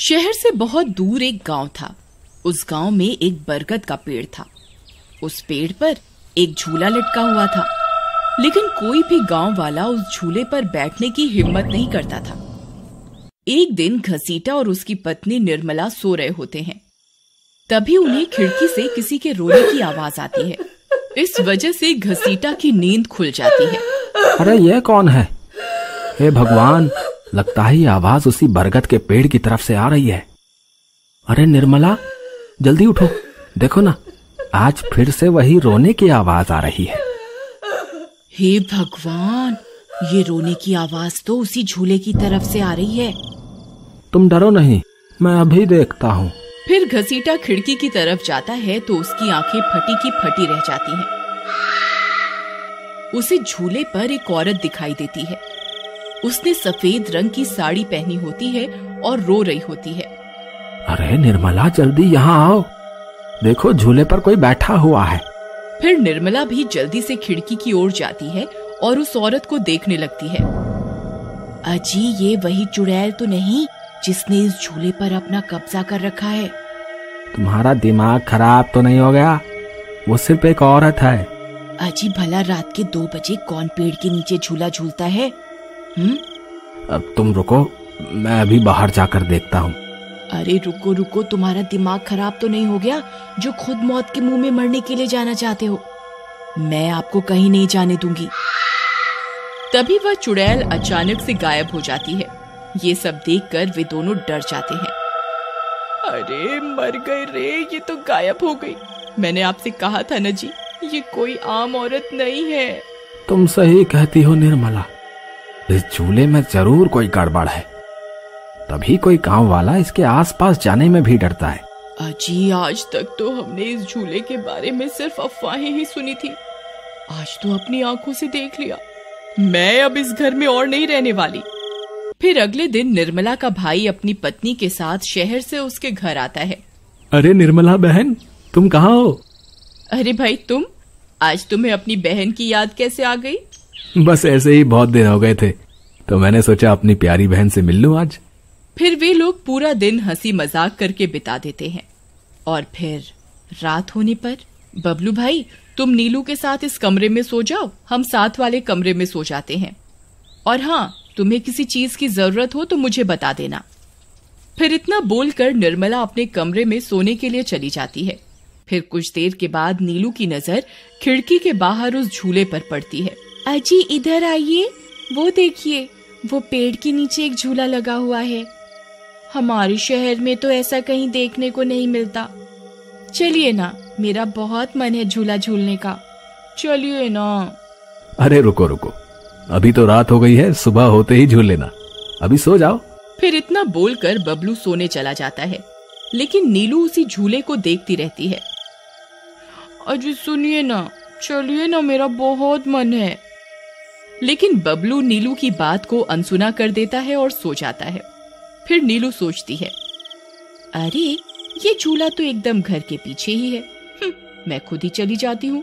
शहर से बहुत दूर एक गांव था। उस गांव में एक बरगद का पेड़ था। उस पेड़ पर एक झूला लटका हुआ था, लेकिन कोई भी गांव वाला उस झूले पर बैठने की हिम्मत नहीं करता था। एक दिन घसीटा और उसकी पत्नी निर्मला सो रहे होते हैं। तभी उन्हें खिड़की से किसी के रोने की आवाज आती है। इस वजह से घसीटा की नींद खुल जाती है। अरे ये कौन है? हे भगवान, लगता है ये आवाज उसी बरगद के पेड़ की तरफ से आ रही है। अरे निर्मला, जल्दी उठो, देखो ना, आज फिर से वही रोने की आवाज आ रही है। हे भगवान, ये रोने की आवाज तो उसी झूले की तरफ से आ रही है। तुम डरो नहीं, मैं अभी देखता हूँ। फिर घसीटा खिड़की की तरफ जाता है तो उसकी आंखें फटी की फटी रह जाती हैं। उसे झूले पर एक औरत दिखाई देती है। उसने सफेद रंग की साड़ी पहनी होती है और रो रही होती है। अरे निर्मला, जल्दी यहाँ आओ, देखो झूले पर कोई बैठा हुआ है। फिर निर्मला भी जल्दी से खिड़की की ओर जाती है और उस औरत को देखने लगती है। अजी, ये वही चुड़ैल तो नहीं जिसने इस झूले पर अपना कब्जा कर रखा है? तुम्हारा दिमाग खराब तो नहीं हो गया? वो सिर्फ एक औरत है। अजी, भला रात के 2 बजे कौन पेड़ के नीचे झूला झूलता है? अब तुम रुको, मैं अभी बाहर जाकर देखता हूँ। अरे रुको रुको, तुम्हारा दिमाग खराब तो नहीं हो गया जो खुद मौत के मुंह में मरने के लिए जाना चाहते हो? मैं आपको कहीं नहीं जाने दूंगी। तभी वह चुड़ैल अचानक से गायब हो जाती है। ये सब देखकर वे दोनों डर जाते हैं। अरे मर गए रे, ये तो गायब हो गई। मैंने आपसे कहा था ना जी, ये कोई आम औरत नहीं है। तुम सही कहती हो निर्मला, इस झूले में जरूर कोई गड़बड़ है, तभी कोई गांव वाला इसके आसपास जाने में भी डरता है। अजी, आज तक तो हमने इस झूले के बारे में सिर्फ अफवाहें ही सुनी थी, आज तो अपनी आंखों से देख लिया। मैं अब इस घर में और नहीं रहने वाली। फिर अगले दिन निर्मला का भाई अपनी पत्नी के साथ शहर से उसके घर आता है। अरे निर्मला बहन, तुम कहाँ हो? अरे भाई तुम, आज तुम्हें अपनी बहन की याद कैसे आ गई? बस ऐसे ही, बहुत दिन हो गए थे तो मैंने सोचा अपनी प्यारी बहन से मिल लूं आज। फिर वे लोग पूरा दिन हंसी मजाक करके बिता देते हैं। और फिर रात होने पर, बबलू भाई तुम नीलू के साथ इस कमरे में सो जाओ, हम साथ वाले कमरे में सो जाते हैं। और हाँ, तुम्हें किसी चीज की जरूरत हो तो मुझे बता देना। फिर इतना बोलकर निर्मला अपने कमरे में सोने के लिए चली जाती है। फिर कुछ देर के बाद नीलू की नजर खिड़की के बाहर उस झूले पर पड़ती है। अजी इधर आइए, वो देखिए, वो पेड़ के नीचे एक झूला लगा हुआ है। हमारे शहर में तो ऐसा कहीं देखने को नहीं मिलता। चलिए ना, मेरा बहुत मन है झूला झूलने का, चलिए ना। अरे रुको रुको, अभी तो रात हो गई है, सुबह होते ही झूल लेना, अभी सो जाओ। फिर इतना बोलकर बबलू सोने चला जाता है, लेकिन नीलू उसी झूले को देखती रहती है। अजी सुनिए ना, चलिए ना, मेरा बहुत मन है। लेकिन बबलू नीलू की बात को अनसुना कर देता है और सो जाता है। फिर नीलू सोचती है, अरे ये झूला तो एकदम घर के पीछे ही है, मैं खुद ही चली जाती हूँ।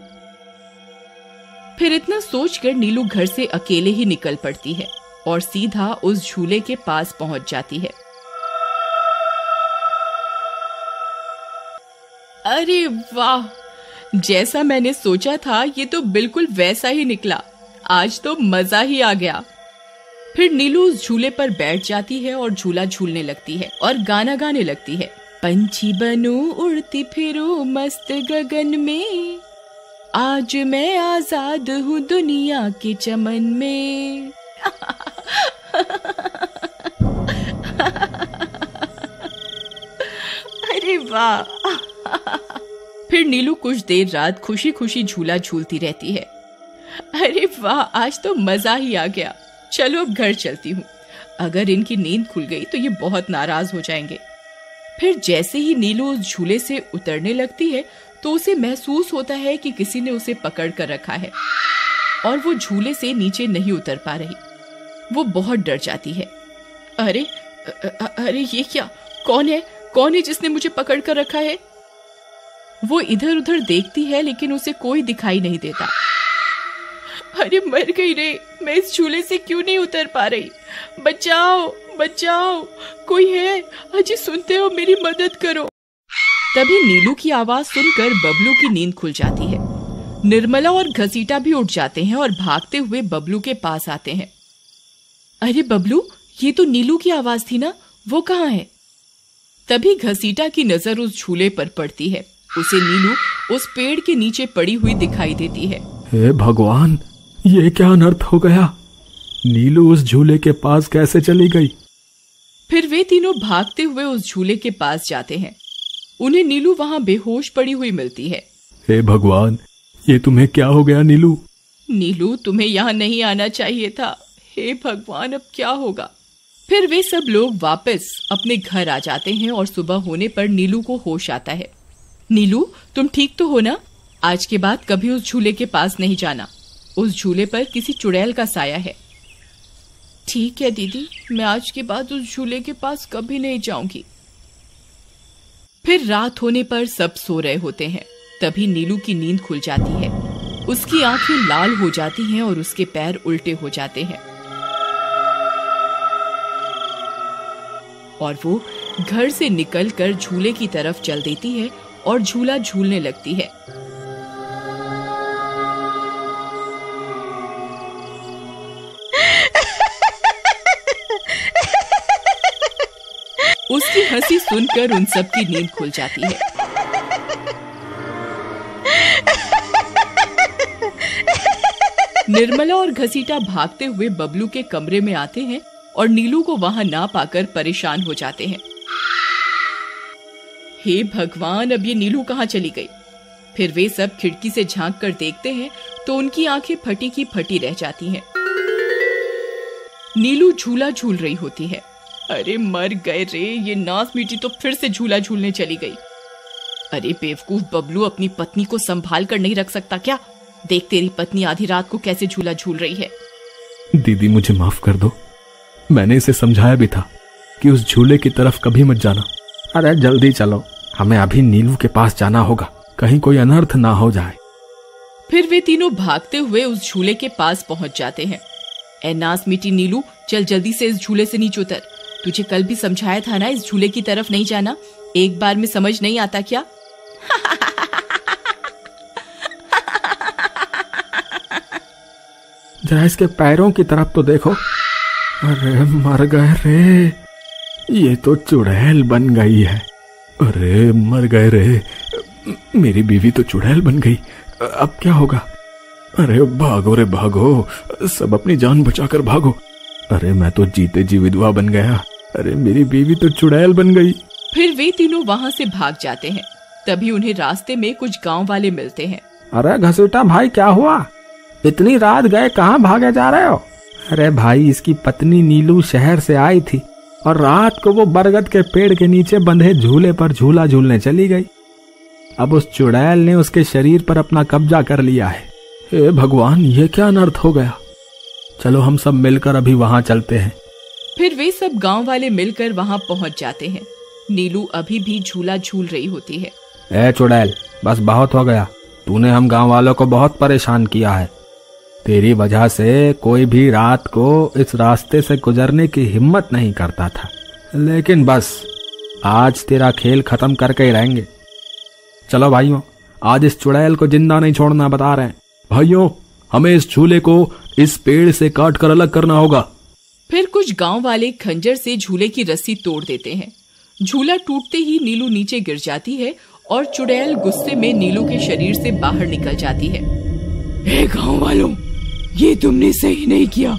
फिर इतना सोचकर नीलू घर से अकेले ही निकल पड़ती है और सीधा उस झूले के पास पहुंच जाती है। अरे वाह, जैसा मैंने सोचा था ये तो बिल्कुल वैसा ही निकला। आज तो मजा ही आ गया। फिर नीलू उस झूले पर बैठ जाती है और झूला झूलने लगती है और गाना गाने लगती है। पंछी बनूं उड़ती फिरूं मस्त गगन में, आज मैं आजाद हूँ दुनिया के चमन में। अरे वाह। फिर नीलू कुछ देर रात खुशी खुशी झूला झूलती रहती है। अरे वाह, आज तो मजा ही आ गया। चलो अब घर चलती हूँ, अगर इनकी नींद खुल गई तो ये बहुत नाराज हो जाएंगे। फिर जैसे ही नीलू उस झूले से उतरने लगती है तो उसे महसूस होता है कि किसी ने उसे पकड़ कर रखा है और वो झूले से नीचे नहीं उतर पा रही। वो बहुत डर जाती है। अरे अरे ये क्या, कौन है जिसने मुझे पकड़ कर रखा है? वो इधर उधर देखती है लेकिन उसे कोई दिखाई नहीं देता। अरे मर गई रे, मैं इस झूले से क्यों नहीं उतर पा रही? बचाओ बचाओ, कोई है? अजी सुनते हो, मेरी मदद करो। तभी नीलू की आवाज सुनकर बबलू की नींद खुल जाती है। निर्मला और घसीटा भी उठ जाते हैं और भागते हुए बबलू के पास आते हैं। अरे बबलू, ये तो नीलू की आवाज थी ना, वो कहाँ है? तभी घसीटा की नजर उस झूले पर पड़ती है। उसे नीलू उस पेड़ के नीचे पड़ी हुई दिखाई देती है। हे भगवान, ये क्या अनर्थ हो गया? नीलू उस झूले के पास कैसे चली गई? फिर वे तीनों भागते हुए उस झूले के पास जाते हैं। उन्हें नीलू वहां बेहोश पड़ी हुई मिलती है। हे भगवान, ये तुम्हें क्या हो गया नीलू? नीलू, तुम्हें यहाँ नहीं आना चाहिए था। हे भगवान, अब क्या होगा? फिर वे सब लोग वापस अपने घर आ जाते हैं और सुबह होने पर नीलू को होश आता है। नीलू, तुम ठीक तो हो ना? आज के बाद कभी उस झूले के पास नहीं जाना। उस झूले पर किसी चुड़ैल का साया है। ठीक है दीदी, मैं आज के बाद उस झूले के पास कभी नहीं जाऊंगी। फिर रात होने पर सब सो रहे होते हैं। तभी नीलू की नींद खुल जाती है। उसकी आंखें लाल हो जाती हैं और उसके पैर उल्टे हो जाते हैं और वो घर से निकलकर झूले की तरफ चल देती है और झूला झूलने लगती है। उसकी हंसी सुनकर उन सब की नींद खुल जाती है। निर्मला और घसीटा भागते हुए बबलू के कमरे में आते हैं और नीलू को वहां ना पाकर परेशान हो जाते हैं। हे भगवान, अब ये नीलू कहाँ चली गई? फिर वे सब खिड़की से झांक कर देखते हैं तो उनकी आंखें फटी की फटी रह जाती हैं। नीलू झूला झूल रही होती है। अरे मर गए रे, ये नास मीठी तो फिर से झूला झूलने चली गई। अरे बेवकूफ बबलू, अपनी पत्नी को संभाल कर नहीं रख सकता क्या? देख तेरी पत्नी आधी रात को कैसे झूला झूल रही है। दीदी, मुझे माफ कर दो। मैंने इसे समझाया भी था कि उस झूले की तरफ कभी मत जाना। अरे जल्दी चलो, हमें अभी नीलू के पास जाना होगा, कहीं कोई अनर्थ ना हो जाए। फिर वे तीनों भागते हुए उस झूले के पास पहुंच जाते हैं। ए नास मीठी नीलू, चल जल्दी से इस झूले से नीचे उतर। तुझे कल भी समझाया था ना इस झूले की तरफ नहीं जाना। एक बार में समझ नहीं आता क्या? जरा इसके पैरों की तरफ तो देखो। अरे मर गए रे, ये तो चुड़ैल बन गई है। अरे मर गए रे, मेरी बीवी तो चुड़ैल बन गई। अब क्या होगा? अरे भागो रे भागो, सब अपनी जान बचाकर भागो। अरे मैं तो जीते जी विधवा बन गया। अरे मेरी बीवी तो चुड़ैल बन गई। फिर वे तीनों वहां से भाग जाते हैं। तभी उन्हें रास्ते में कुछ गांव वाले मिलते हैं। अरे घसीटा भाई, क्या हुआ? इतनी रात गए, कहाँ भागे जा रहे हो? अरे भाई, इसकी पत्नी नीलू शहर से आई थी और रात को वो बरगद के पेड़ के नीचे बंधे झूले पर झूला झूलने चली गई। अब उस चुड़ैल ने उसके शरीर पर अपना कब्जा कर लिया है। हे भगवान, ये क्या अनर्थ हो गया? चलो हम सब मिलकर अभी वहां चलते हैं। फिर वे सब गांव वाले मिलकर वहां पहुंच जाते हैं। नीलू अभी भी झूला झूल रही होती है। ए चुड़ैल, बस बहुत हो गया। तूने हम गांव वालों को बहुत परेशान किया है। तेरी वजह से कोई भी रात को इस रास्ते से गुजरने की हिम्मत नहीं करता था, लेकिन बस आज तेरा खेल खत्म करके ही रहेंगे। चलो भाइयों, आज इस चुड़ैल को जिंदा नहीं छोड़ना, बता रहे हैं। भाइयों, हमें इस झूले को इस पेड़ से काट कर अलग करना होगा। फिर कुछ गांव वाले खंजर से झूले की रस्सी तोड़ देते हैं। झूला टूटते ही नीलू नीचे गिर जाती है और चुड़ैल गुस्से में नीलू के शरीर से बाहर निकल जाती है। हे गांव वालों, ये तुमने सही नहीं किया,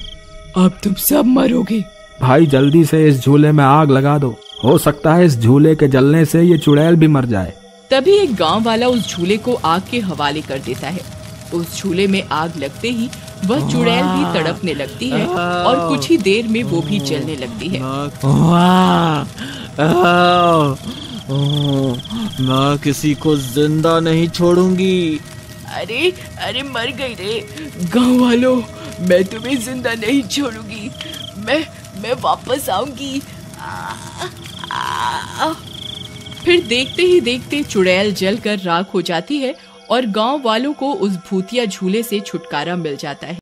अब तुम सब मरोगे। भाई जल्दी से इस झूले में आग लगा दो, हो सकता है इस झूले के जलने से ये चुड़ैल भी मर जाए। तभी एक गांव वाला उस झूले को आग के हवाले कर देता है। उस झूले में आग लगते ही वह चुड़ैल भी तड़पने लगती है और कुछ ही देर में वो भी जलने लगती है। मैं किसी को जिंदा नहीं छोड़ूंगी। अरे अरे मर गई रे। गांव वालों, मैं तुम्हें जिंदा नहीं छोड़ूंगी, मैं वापस आऊंगी। फिर देखते ही देखते चुड़ैल जलकर राख हो जाती है और गांव वालों को उस भूतिया झूले से छुटकारा मिल जाता है।